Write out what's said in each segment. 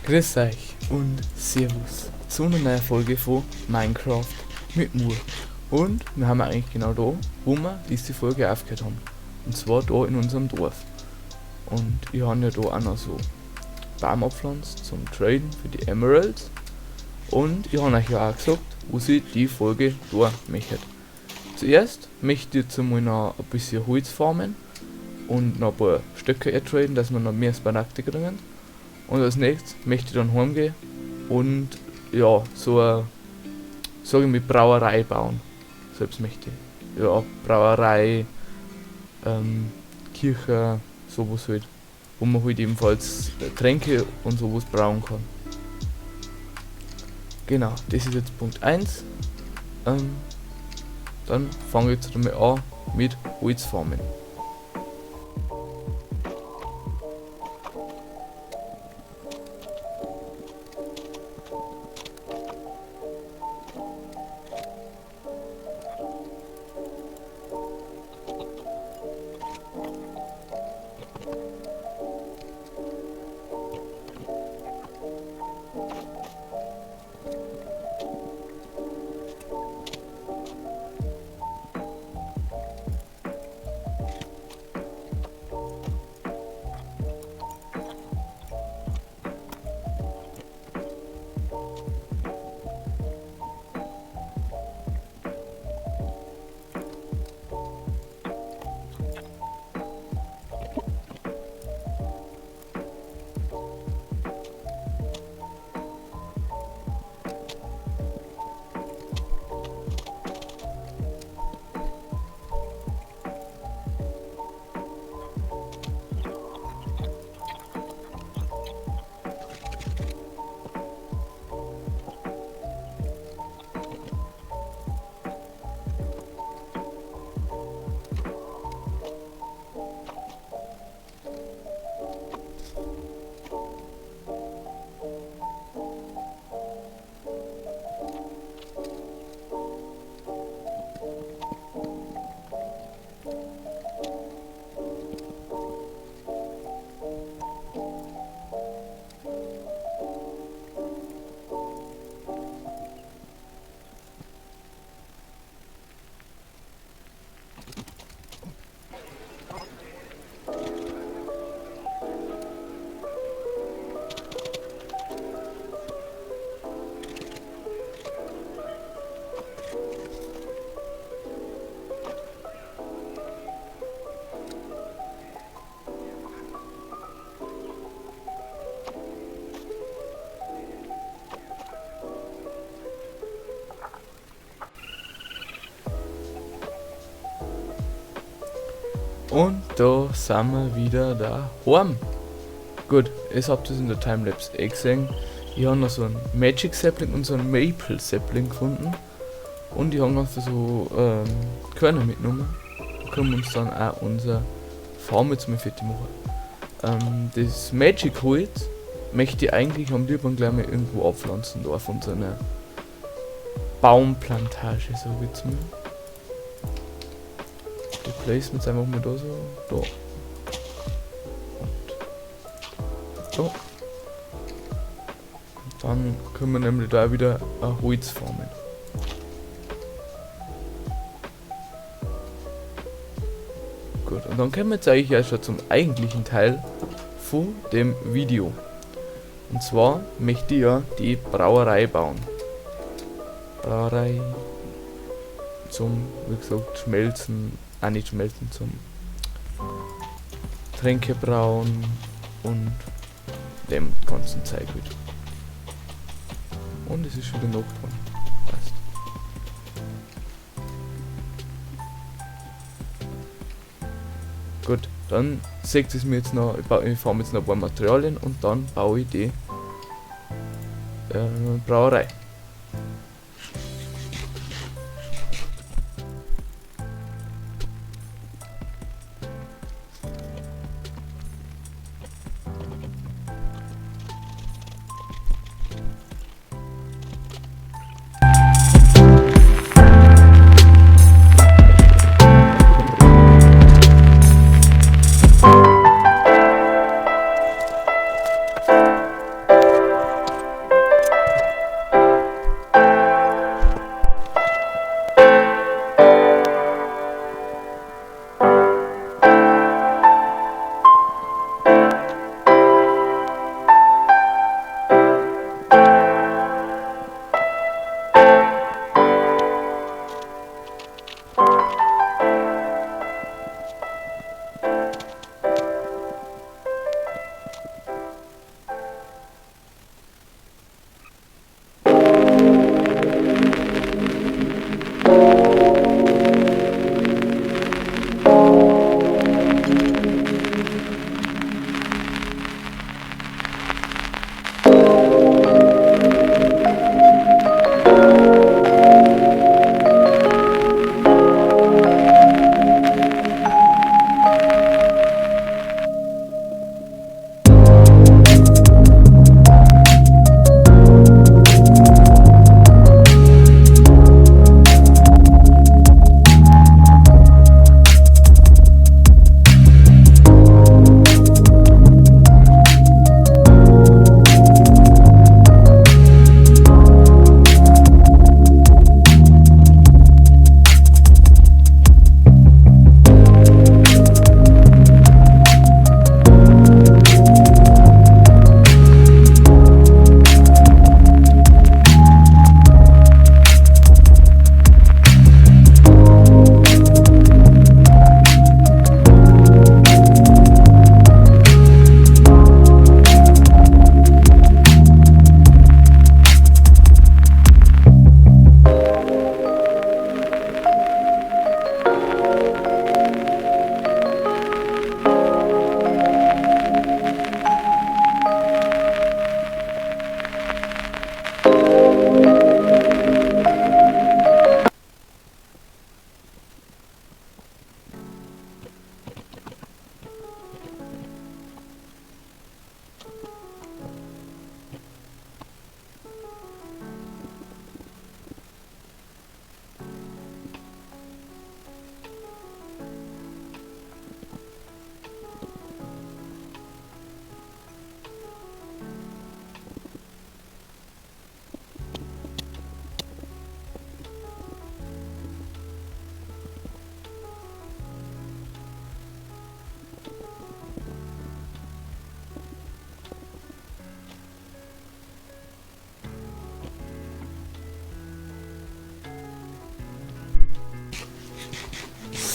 Grüß euch und Servus zu einer neuen Folge von Minecraft mit Mur. Und wir haben eigentlich genau da, wo wir diese Folge aufgehört haben. Und zwar da in unserem Dorf. Und ich habe ja da auch noch so Baum abpflanzt zum Traden für die Emeralds. Und ich habe euch ja auch gesagt, wo sie die Folge da möchte. Zuerst möchte ich jetzt einmal noch ein bisschen Holz farmen und noch ein paar Stöcke ertraden, dass wir noch mehr Smaragde kriegen. Und als nächstes möchte ich dann heimgehen und ja, so eine, sage ich mal, Brauerei bauen. Selbst möchte ich. Ja, Brauerei, Kirche, sowas halt. Wo man halt ebenfalls Tränke und sowas brauen kann. Genau, das ist jetzt Punkt 1. Dann fange ich jetzt einmal an mit Holzfarmen. Und da sind wir wieder daheim. Gut, jetzt habt ihr es in der Timelapse gesehen. Ich habe noch so einen Magic Sapling und so einen Maple Sapling gefunden. Und ich habe noch so Körner mitgenommen. Da können wir uns dann auch unser Farm jetzt mal fertig machen. Das Magic Holz möchte ich eigentlich am liebsten gleich mal irgendwo abpflanzen, da auf unserer Baumplantage, so wie es mir. Die Placements einfach mal da so, da. Und da. Und dann können wir nämlich da wieder ein Holz farmen. Gut, und dann kommen wir jetzt eigentlich auch schon zum eigentlichen Teil von dem Video. Und zwar möchte ich ja die Brauerei bauen. Brauerei zum, wie gesagt, Schmelzen, nicht schmelzen, zum Tränke brauen und dem ganzen Zeug halt. Und es ist schon genug dran. Passt. Gut, dann seht es mir jetzt noch, ich fahre jetzt noch ein paar Materialien und dann baue ich die Brauerei.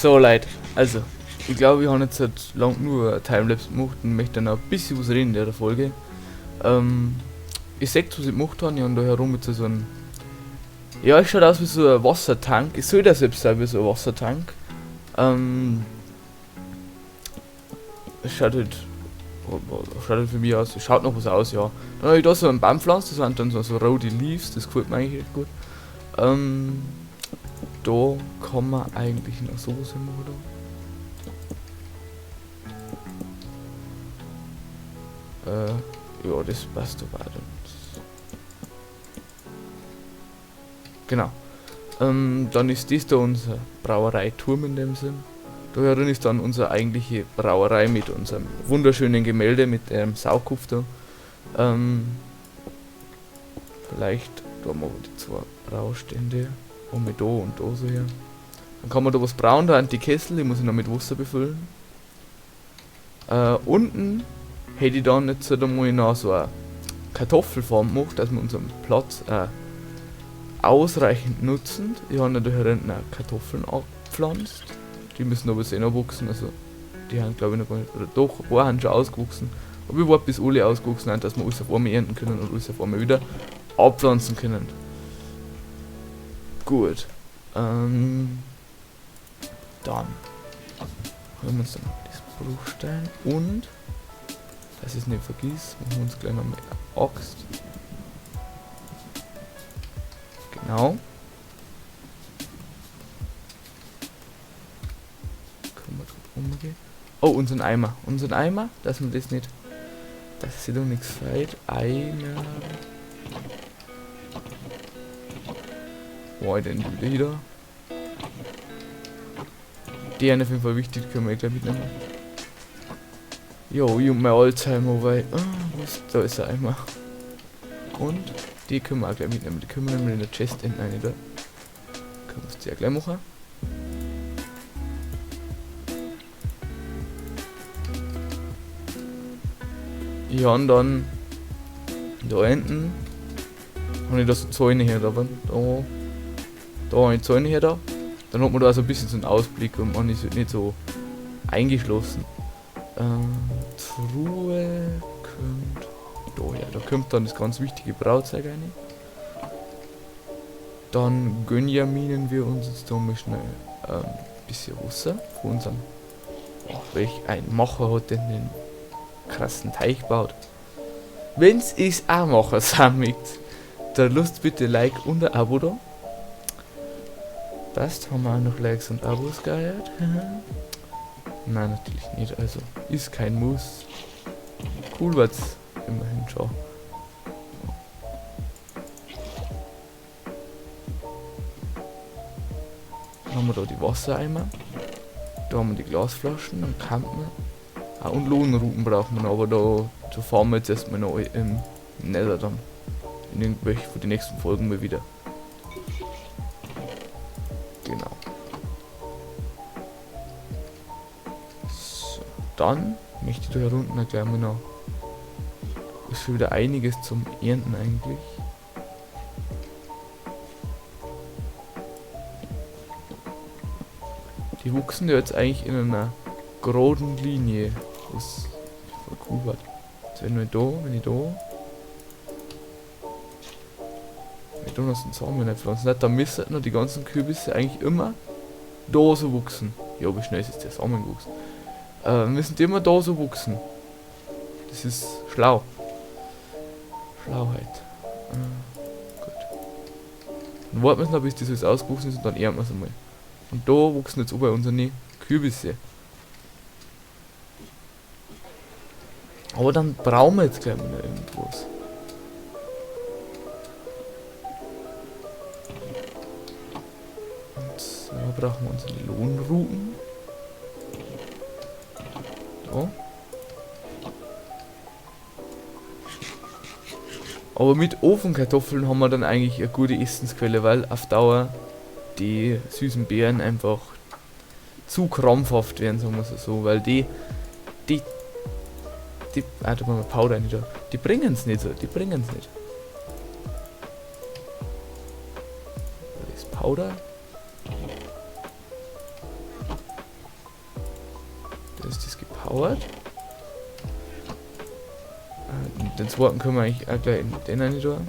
So Leute, also, ich glaube, wir haben jetzt halt lang nur eine Timelapse gemacht und möchte dann auch ein bisschen was reden in der Folge. Ich seht, was ich gemacht habe, ich habe da herum mit so einem... Ja, es schaut aus wie so ein Wassertank, es soll ja selbst sein wie so ein Wassertank. Es schaut halt für mich aus, es schaut noch was aus, ja. Dann habe ich da so einen Baum pflanzt, das sind dann so rote Leaves, das gefällt mir eigentlich recht gut. Da kann man eigentlich noch sowas machen, oder? Ja, das passt aber dann. Genau. Dann ist das da unser Brauereiturm in dem Sinn. Da herin ist dann unsere eigentliche Brauerei mit unserem wunderschönen Gemälde mit dem Saukopf da. Vielleicht da haben wir die zwei Braustände. Einmal da und da so her. Dann kann man da was brauen, da an die Kessel, die muss ich noch mit Wasser befüllen. Unten hätte ich dann jetzt einmal noch so eine Kartoffelfarm gemacht, dass wir unseren Platz ausreichend nutzen. Ich habe da hinten auch Kartoffeln abgepflanzt. Die müssen aber sehr noch wachsen, also die haben glaube ich noch gar nicht, oder doch, ein paar haben schon ausgewachsen. Aber ich warte bis alle ausgewachsen haben, dass wir alles auf einmal ernten können und alles auf einmal wieder abpflanzen können. Gut. Dann holen wir uns dann das Bruchstein und, dass ich es nicht vergiss, machen wir uns gleich noch mehr Axt. Genau. Können wir drauf umgehen. Oh, unseren Eimer. Unseren Eimer, dass man das nicht, dass sie doch nichts fällt. Eimer. Wo denn die wieder? Die sind auf jeden Fall wichtig, die können wir gleich mitnehmen. Jo, ich und mein Alzheimer, weil... da ist der Eimer. Und die können wir auch gleich mitnehmen. Die können wir nämlich in der Chest hinten rein, da. Können wir es ja gleich machen. Ja, und dann... Da hinten... habe ich da so Zäune her, da... Da habe ich Zäune her, da. Dann hat man da so ein bisschen so einen Ausblick und man ist halt nicht so eingeschlossen. Truhe kommt daher. Da kommt dann das ganz wichtige Brauzeug rein. Dann gönjaminen wir uns jetzt da mal schnell ein bisschen Wasser von unserem. Welch ein Macher hat denn den krassen Teich gebaut. Wenn's es auch machen sammelt, dann lasst bitte Like und ein Abo da. Passt, haben wir auch noch Likes und Abos gehört? Nein, natürlich nicht, also ist kein Muss. Cool wird's immerhin schon. Dann haben wir da die Wassereimer. Da haben wir die Glasflaschen, dann kann man. Ah, und Lohnrouten brauchen wir noch, aber da fahren wir jetzt erstmal noch im Nether dann. In irgendwelche von den nächsten Folgen mal wieder. Genau. So, dann möchte ich da hier unten gleich mal noch. Ist schon wieder einiges zum Ernten eigentlich. Die wuchsen ja jetzt eigentlich in einer geraden Linie. Was voll cool war. Also wenn ich da. Wenn ich da noch so einen Samen nicht pflanzen, dann müssen noch die ganzen Kürbisse eigentlich immer da so wachsen. Ja, wie schnell ist jetzt der Samen gewachsen? Müssen die immer da so wachsen. Das ist schlau. Schlauheit. Gut. Dann warten wir es noch, bis das alles ausgewachsen ist und dann ernten wir es einmal. Und da wachsen jetzt oben unsere Kürbisse. Aber dann brauchen wir jetzt gleich mal noch irgendwas. Und so brauchen wir unsere Lohnruten. Da. Aber mit Ofenkartoffeln haben wir dann eigentlich eine gute Essensquelle, weil auf Dauer die süßen Beeren einfach zu krampfhaft werden, sagen wir es so, weil da haben wir Powder nicht da. Die bringen es nicht so, Das Powder. Powered. Den zweiten können wir eigentlich auch gleich in den rein tun.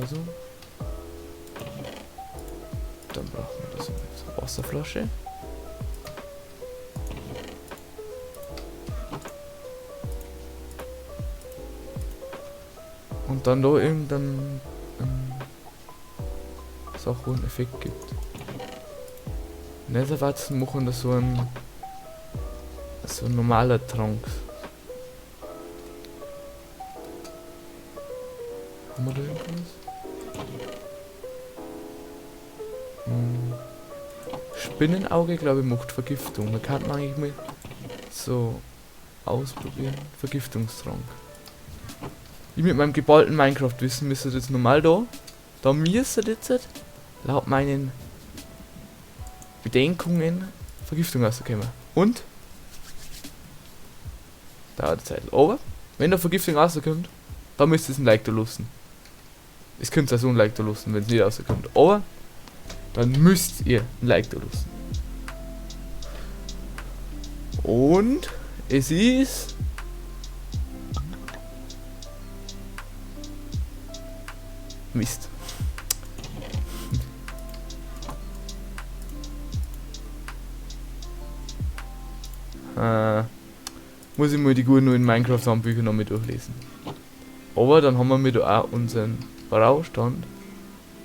Also. Dann brauchen wir das mit Wasserflasche. Und dann da irgendein Sache, wo einen Effekt gibt. Netherwatzen machen das so ein normaler Trank. Haben wir da irgendwas? Spinnenauge, glaube ich, macht Vergiftung. Man kann eigentlich mal so ausprobieren. Vergiftungstrank. Ich mit meinem geballten Minecraft-Wissen müsste jetzt normal da müsste jetzt laut meinen Bedenkungen Vergiftung rauskommen. Und dauert Zeit. Aber wenn da Vergiftung rauskommt, dann müsst ihr es ein Like da lassen. Es könnt ihr also ein Like da lassen, wenn es nicht rauskommt. Aber dann müsst ihr ein Like da lassen. Und es ist Mist. Muss ich mal die guten neuen Minecraft-Handbücher noch mit durchlesen. Aber dann haben wir mit auch unseren Braustand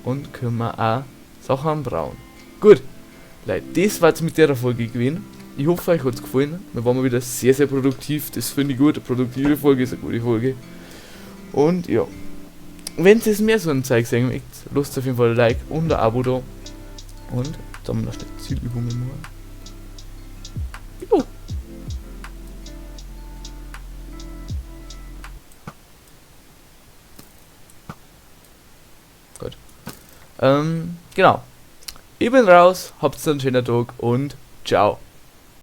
und können wir auch Sachen brauen. Gut, Leute, das war jetzt mit der Folge gewesen. Ich hoffe, euch hat es gefallen. Wir waren mal wieder sehr, sehr produktiv. Das finde ich gut. Eine produktive Folge ist eine gute Folge. Und ja, wenn ihr mehr so ein Zeug sehen möchtet, lasst auf jeden Fall ein Like und ein Abo da. Und dann noch schnell Zielübungen machen. Jo. Gut. Genau. Ich bin raus, habt einen schönen Tag und ciao.